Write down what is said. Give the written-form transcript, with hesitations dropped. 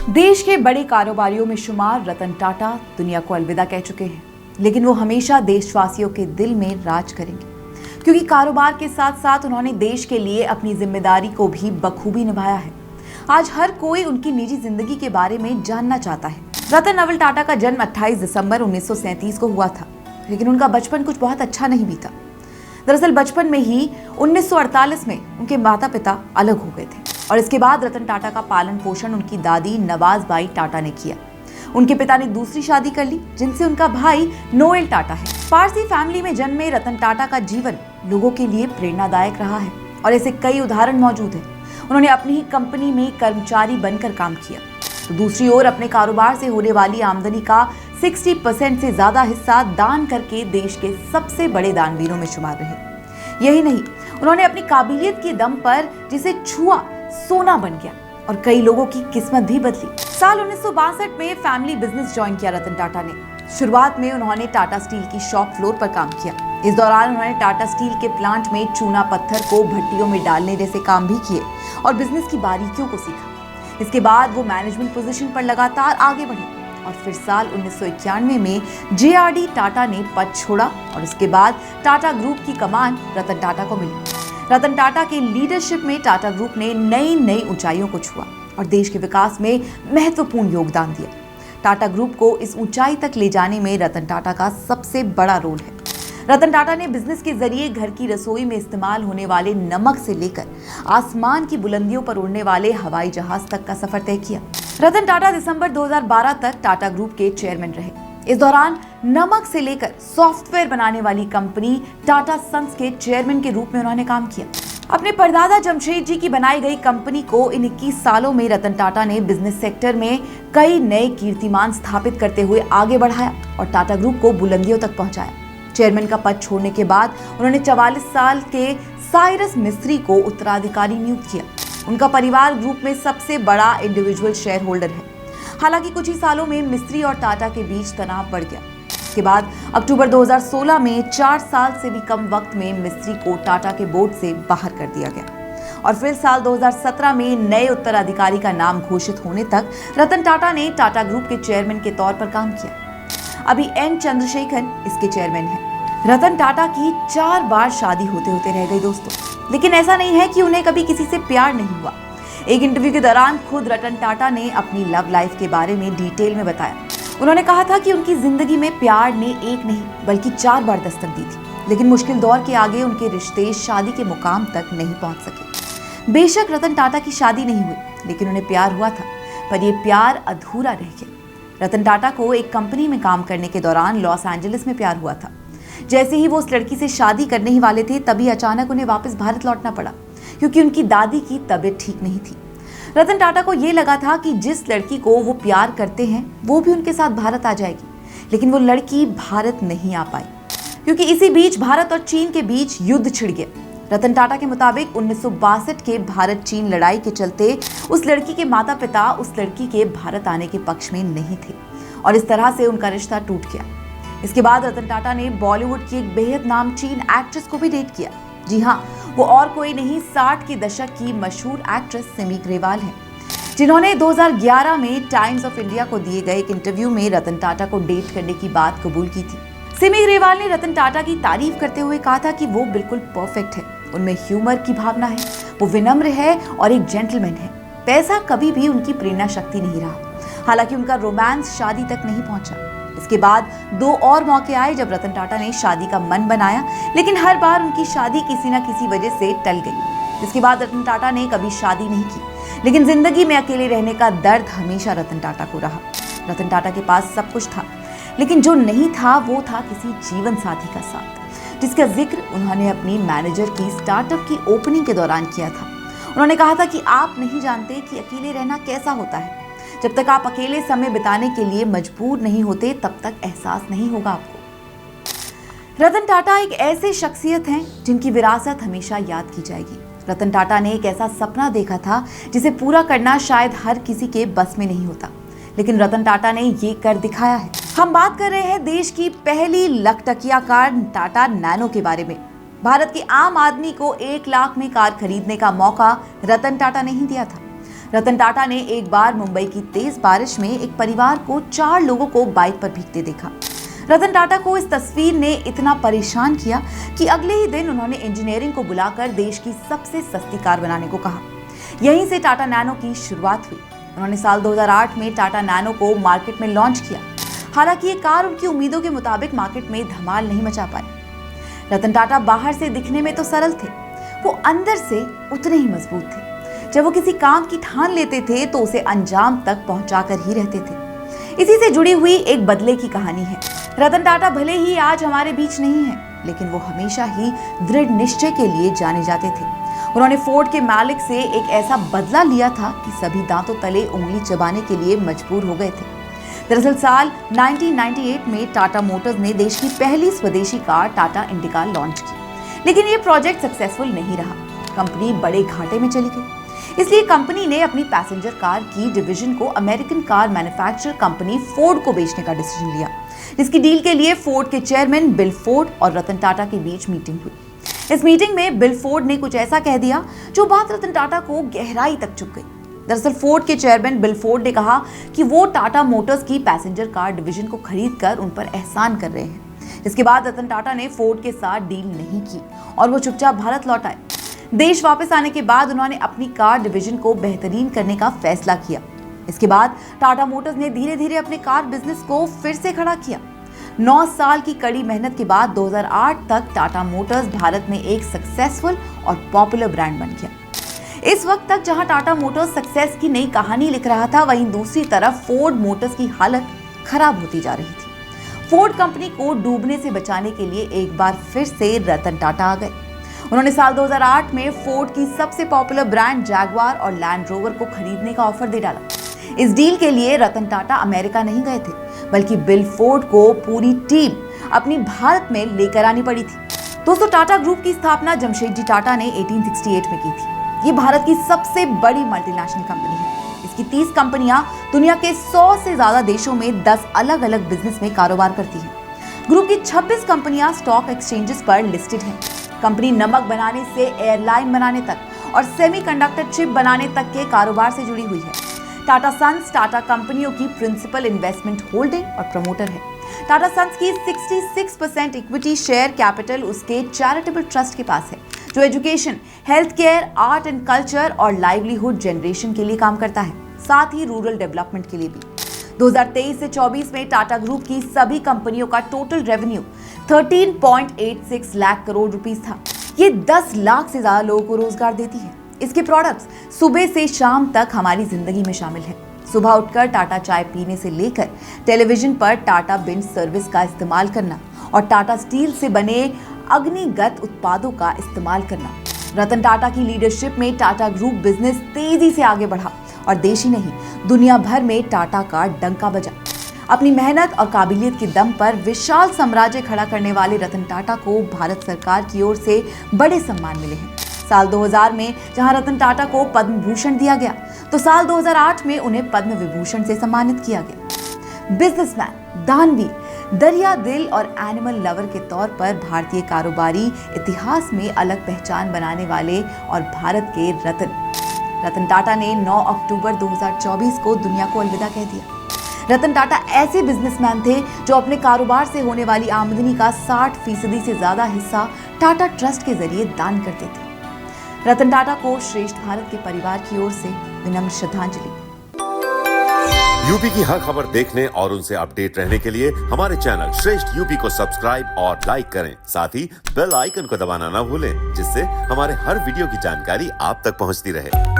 देश के बड़े कारोबारियों में शुमार रतन टाटा दुनिया को अलविदा कह चुके हैं, लेकिन वो हमेशा देशवासियों के दिल में राज करेंगे, क्योंकि कारोबार के साथ साथ उन्होंने देश के लिए अपनी जिम्मेदारी को भी बखूबी निभाया है। आज हर कोई उनकी निजी जिंदगी के बारे में जानना चाहता है। रतन नवल टाटा का जन्म 28 दिसंबर 1937 को हुआ था, लेकिन उनका बचपन कुछ बहुत अच्छा नहीं बीता। दरअसल बचपन में ही 1948 में उनके माता पिता अलग हो गए थे और इसके बाद रतन टाटा का पालन पोषण उनकी दादी नवाजबाई टाटा ने किया। उनके पिता ने दूसरी शादी कर ली, जिनसे उनका भाई नोएल टाटा है। पारसी फैमिली में जन्मे रतन टाटा का जीवन लोगों के लिए प्रेरणादायक रहा है और ऐसे कई उदाहरण मौजूद हैं। उन्होंने अपनी ही कंपनी में कर्मचारी बनकर काम किया, तो दूसरी ओर अपने कारोबार से होने वाली आमदनी का 60% से ज्यादा हिस्सा दान करके देश के सबसे बड़े दानवीरों में शुमार रहे। यही नहीं, उन्होंने अपनी काबिलियत के दम पर जिसे छुआ सोना बन गया और कई लोगों की किस्मत भी बदली। साल 1962 में फैमिली बिजनेस ज्वाइन किया रतन टाटा ने। शुरुआत में उन्होंने टाटा स्टील की शॉप फ्लोर पर काम किया। इस दौरान उन्होंने टाटा स्टील के प्लांट में चूना पत्थर को भट्टियों में डालने जैसे काम भी किए और बिजनेस की बारीकियों को सीखा। इसके बाद वो मैनेजमेंट पोजीशन पर लगातार आगे बढ़े और फिर साल 1991 में जेआरडी टाटा ने पद छोड़ा और इसके बाद टाटा ग्रुप की कमान रतन टाटा को मिली। रतन टाटा के लीडरशिप में टाटा ग्रुप ने नई ऊंचाइयों को छुआ और देश के विकास में महत्वपूर्ण योगदान दिया। टाटा ग्रुप को इस ऊंचाई तक ले जाने में रतन टाटा का सबसे बड़ा रोल है। रतन टाटा ने बिजनेस के जरिए घर की रसोई में इस्तेमाल होने वाले नमक से लेकर आसमान की बुलंदियों पर उड़ने वाले हवाई जहाज तक का सफर तय किया। रतन टाटा दिसंबर 2012 तक टाटा ग्रुप के चेयरमैन रहे। इस दौरान नमक से लेकर सॉफ्टवेयर बनाने वाली कंपनी टाटा सन्स के चेयरमैन के रूप में उन्होंने काम किया। अपने परदादा जमशेद जी की बनाई गई कंपनी को इन 21 सालों में रतन टाटा ने बिजनेस सेक्टर में कई नए कीर्तिमान स्थापित करते हुए आगे बढ़ाया और टाटा ग्रुप को बुलंदियों तक पहुंचाया। चेयरमैन का पद छोड़ने के बाद उन्होंने 44 साल के साइरस मिस्त्री को उत्तराधिकारी नियुक्त किया। उनका परिवार ग्रुप में सबसे बड़ा इंडिविजुअल शेयर होल्डर है। हालांकि कुछ ही सालों में मिस्त्री और टाटा के बीच तनाव बढ़ गया। इसके बाद अक्टूबर 2016 में 4 साल से भी कम वक्त में मिस्त्री को टाटा के बोर्ड से बाहर कर दिया गया और फिर साल 2017 में नए उत्तराधिकारी का नाम घोषित होने तक रतन टाटा ने टाटा ग्रुप के चेयरमैन के तौर पर काम किया। अभी एन चंद्रशेखर इसके चेयरमैन हैं। रतन टाटा की 4 बार शादी होते होते रह गई दोस्तों, लेकिन ऐसा नहीं है कि उन्हें कभी किसी से प्यार नहीं हुआ। एक इंटरव्यू के दौरान खुद रतन टाटा ने अपनी लव लाइफ के बारे में डिटेल में बताया। उन्होंने कहा था कि उनकी जिंदगी में प्यार ने एक नहीं बल्कि 4 बार दस्तक दी थी, लेकिन मुश्किल दौर के आगे उनके रिश्ते शादी के मुकाम तक नहीं पहुंच सके। बेशक रतन टाटा की शादी नहीं हुई, लेकिन उन्हें प्यार हुआ था, पर यह प्यार अधूरा रह गया। रतन टाटा को एक कंपनी में काम करने के दौरान लॉस एंजलिस में प्यार हुआ था। जैसे ही वो उस लड़की से शादी करने ही वाले थे, तभी अचानक उन्हें वापस भारत लौटना पड़ा, क्योंकि उनकी दादी की तबीयत ठीक नहीं थी। रतन टाटा को ये लगा था कि जिस लड़की को वो प्यार करते हैं वो भी उनके साथ भारत आ जाएगी, लेकिन वो लड़की भारत नहीं आ पाई, क्योंकि इसी बीच भारत और चीन के बीच युद्ध छिड़ गया। रतन टाटा के मुताबिक 1962 के भारत चीन लड़ाई के चलते उस लड़की के माता पिता उस लड़की के भारत आने के पक्ष में नहीं थे और इस तरह से उनका रिश्ता टूट गया। इसके बाद रतन टाटा ने बॉलीवुड की एक बेहद नामचीन एक्ट्रेस को भी डेट किया। जी हाँ, वो और कोई नहीं 60 के दशक की मशहूर एक्ट्रेस सिमी ग्रेवाल है, जिन्होंने 2011 में टाइम्स ऑफ इंडिया को दिए गए एक इंटरव्यू में रतन टाटा को डेट करने की बात कबूल की थी। सिमी ग्रेवाल ने रतन टाटा की तारीफ करते हुए कहा था कि वो बिल्कुल परफेक्ट है, उनमें ह्यूमर की भावना है, वो विनम्र है और एक जेंटलमैन है। पैसा कभी भी उनकी प्रेरणा शक्ति नहीं रहा। हालांकि उनका रोमांस शादी तक नहीं पहुंचा। इसके बाद 2 और मौके आए जब रतन टाटा ने शादी का मन बनाया, लेकिन हर बार उनकी शादी किसी न किसी वजह से टल गई। इसके बाद रतन टाटा ने कभी शादी नहीं की, लेकिन जिंदगी में अकेले रहने का दर्द हमेशा रतन टाटा को रहा। रतन टाटा के पास सब कुछ था, लेकिन जो नहीं था वो था किसी जीवन साथी का साथ, जिसका जिक्र उन्होंने अपनी मैनेजर की स्टार्टअप की ओपनिंग के दौरान किया था। उन्होंने कहा था कि आप नहीं जानते कि अकेले रहना कैसा होता है। जब तक आप अकेले समय बिताने के लिए मजबूर नहीं होते, तब तक एहसास नहीं होगा आपको। रतन टाटा एक ऐसे शख्सियत हैं जिनकी विरासत हमेशा याद की जाएगी। रतन टाटा ने एक ऐसा सपना देखा था जिसे पूरा करना शायद हर किसी के बस में नहीं होता, लेकिन रतन टाटा ने ये कर दिखाया है। हम बात कर रहे हैं देश की पहली लखटकिया कार टाटा नैनो के बारे में। भारत के आम आदमी को 1 लाख में कार खरीदने का मौका रतन टाटा ने ही दिया था। रतन टाटा ने एक बार मुंबई की तेज बारिश में एक परिवार को 4 लोगों को बाइक पर भीगते देखा। रतन टाटा को इस तस्वीर ने इतना परेशान किया कि अगले ही दिन उन्होंने इंजीनियरिंग को बुलाकर देश की सबसे सस्ती कार बनाने को कहा। यहीं से टाटा नैनो की शुरुआत हुई। उन्होंने साल 2008 में टाटा नैनो को मार्केट में लॉन्च किया। हालांकि ये कार उनकी उम्मीदों के मुताबिक मार्केट में धमाल नहीं मचा पाई। रतन टाटा बाहर से दिखने में तो सरल थे, वो अंदर से उतने ही मजबूत थे। जब वो किसी काम की ठान लेते थे तो उसे अंजाम तक पहुंचाकर ही रहते थे। इसी से जुड़ी हुई एक बदले की कहानी है। रतन टाटा भले ही आज हमारे बीच नहीं है, लेकिन वो हमेशा ही दृढ़ निश्चय के लिए जाने जाते थे। उन्होंने फोर्ड के मालिक से एक ऐसा बदला लिया था कि सभी दांतों तले उंगली चबाने के लिए मजबूर हो गए थे। दरअसल साल 1998 में टाटा मोटर्स ने देश की पहली स्वदेशी कार टाटा इंडिका लॉन्च की, लेकिन ये प्रोजेक्ट सक्सेसफुल नहीं रहा। कंपनी बड़े घाटे में चली गई। इसलिए कंपनी ने अपनी पैसेंजर कार की डिवीजन को American car manufacturer company Ford को बेचने का डिसीजन लिया, जिसकी डील के लिए फोर्ड के चेयरमैन बिल फोर्ड और रतन टाटा के बीच मीटिंग हुई। इस मीटिंग में बिल फोर्ड ने कुछ ऐसा कह दिया जो बात रतन टाटा को गहराई तक चुभ गई। दरअसल फोर्ड के चेयरमैन बिल फोर्ड ने कहा कि वो टाटा मोटर्स की पैसेंजर कार डिवीजन को खरीदकर उन पर एहसान कर रहे हैं। इसके बाद रतन टाटा ने फोर्ड के साथ डील नहीं की और वो चुपचाप भारत लौट आए। देश वापस आने के बाद उन्होंने अपनी कार डिवीजन को बेहतरीन करने का फैसला किया। इसके बाद टाटा मोटर्स ने धीरे धीरे अपने कार बिजनेस को फिर से खड़ा किया। 9 साल की कड़ी मेहनत के बाद 2008 तक टाटा मोटर्स भारत में एक सक्सेसफुल और पॉपुलर ब्रांड बन गया। इस वक्त तक जहां टाटा मोटर्स सक्सेस की नई कहानी लिख रहा था, वहीं दूसरी तरफ फोर्ड मोटर्स की हालत खराब होती जा रही थी। फोर्ड कंपनी को डूबने से बचाने के लिए एक बार फिर से रतन टाटा आ गए। उन्होंने साल 2008 में फोर्ड की सबसे पॉपुलर ब्रांड जैगवार और लैंड रोवर को खरीदने का ऑफर दे डाला। इस डील के लिए रतन टाटा अमेरिका नहीं गए थे, बल्कि बिल फोर्ड को पूरी टीम अपनी भारत में लेकर आनी पड़ी थी। दोस्तों, टाटा ग्रुप की स्थापना जमशेदजी टाटा ने 1868 में की थी। ये भारत की सबसे बड़ी मल्टीनेशनल कंपनी है। इसकी 30 कंपनियां दुनिया के 100 से ज्यादा देशों में 10 अलग अलग बिजनेस में कारोबार करती है। ग्रुप की 26 कंपनियां स्टॉक एक्सचेंजेस पर लिस्टेड हैं। कंपनी नमक बनाने से एयरलाइन बनाने तक और सेमीकंडक्टर चिप बनाने तक के कारोबार से जुड़ी हुई है। टाटा सन्स टाटा कंपनियों की प्रिंसिपल इन्वेस्टमेंट होल्डिंग और प्रमोटर है। टाटा सन्स की 66% इक्विटी शेयर कैपिटल उसके चैरिटेबल ट्रस्ट के पास है, जो education, health care, art and culture और लाइवलीहुड जनरेशन के लिए काम करता है, साथ ही रूरल डेवलपमेंट के लिए भी। 2023 से 24 में टाटा ग्रुप की सभी कंपनियों का total revenue 13.86 lakh crore rupees था। ये 10 लाख से ज्यादा लोगों को रोजगार देती है। इसके प्रोडक्ट्स सुबह से शाम तक हमारी जिंदगी में शामिल है। सुबह उठकर टाटा चाय पीने से लेकर टेलीविजन पर टाटा बिंज सर्विस का इस्तेमाल करना और टाटा स्टील से बने अग्निगत उत्पादों का इस्तेमाल करना। रतन टाटा की लीडरशिप में टाटा ग्रुप बिजनेस तेजी से आगे बढ़ा और देश ही नहीं, दुनिया भर में टाटा का डंका बजा। अपनी मेहनत और काबिलियत के दम पर विशाल साम्राज्य खड़ा करने वाले रतन टाटा को भारत सरकार की ओर से बड़े सम्मान मिले हैं। साल 2000 में जहां रतन टाटा को पद्म भूषण दिया गया, तो साल 2008 में उन्हें पद्म विभूषण से सम्मानित किया गया। बिजनेसमैन, दानवीर, दरिया दिल और एनिमल लवर के तौर पर भारतीय कारोबारी इतिहास में अलग पहचान बनाने वाले और भारत के रतन टाटा ने 9 अक्टूबर 2024 को दुनिया को अलविदा कह दिया। रतन टाटा ऐसे बिजनेसमैन थे जो अपने कारोबार से होने वाली आमदनी का 60% से ज्यादा हिस्सा टाटा ट्रस्ट के जरिए दान करते थे। रतन टाटा को श्रेष्ठ भारत के परिवार की ओर से विनम्र श्रद्धांजलि। यूपी की हर खबर देखने और उनसे अपडेट रहने के लिए हमारे चैनल श्रेष्ठ यूपी को सब्सक्राइब और लाइक करें। साथ ही बेल आइकन को दबाना ना भूलें, जिससे हमारे हर वीडियो की जानकारी आप तक पहुंचती रहे।